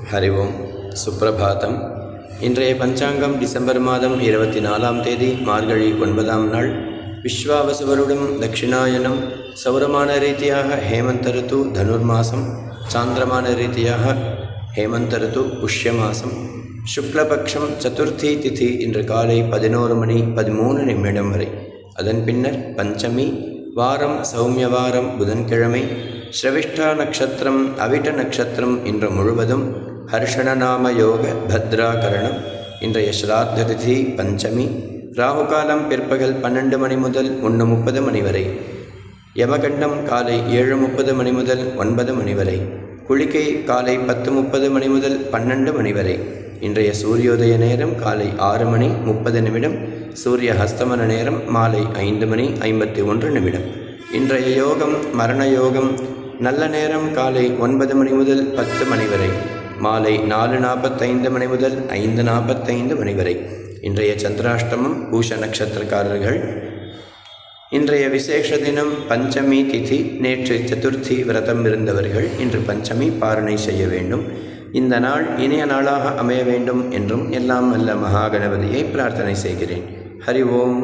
ஹரி ஓம். சுப்ரபாதம். இன்றைய பஞ்சாங்கம் டிசம்பர் மாதம் 24ஆம் தேதி மார்கழி 9ஆம் நாள். விஸ்வாவசுவருடம் தட்சிணாயனம். சௌரமான ரீதியாக ஹேமந்த ருத்து தனுர்மாசம். சாந்திரமான ரீதியாக ஹேமந்த ருத்து புஷ்யமாசம். சுக்லபக்ஷம் சதுர்த்தி திதி இன்று காலை 11:13 வரை. அதன் பின்னர் பஞ்சமி. வாரம் சௌமியவாரம், புதன்கிழமை. ஸ்ரவிஷ்டா நக்ஷத்திரம், அவிட்ட நக்ஷத்திரம் இன்று முழுவதும். ஹர்ஷணநாம யோக பத்ராகரணம். இன்றைய ஸ்ராத்த திதி பஞ்சமி. ராகுகாலம் பிற்பகல் 12 மணி முதல் 1:30 மணி வரை. யமகண்டம் காலை 7:30 மணி முதல் 9 மணி வரை. குளிகை காலை 10:30 மணி முதல் 12 மணி வரை. இன்றைய சூரியோதய நேரம் காலை 6:30. சூரிய ஹஸ்தமன நேரம் மாலை 5:51. இன்றைய யோகம் மரண யோகம். நல்ல நேரம் காலை 9 மணி முதல் 10 மணி வரை. மாலை 4:45 மணி முதல் 5:45 மணி வரை. இன்றைய சந்திராஷ்டமம் பூஷ நட்சத்திரக்காரர்கள். இன்றைய விசேஷ தினம் பஞ்சமி திதி. நேற்று சதுர்த்தி விரதம் இருந்தவர்கள் இன்று பஞ்சமி பாரணை செய்ய வேண்டும். இந்த நாள் இனிய நாளாக அமைய வேண்டும் என்றும் எல்லாம் வல்ல மகாகணபதியை பிரார்த்தனை செய்கிறேன். ஹரி ஓம்.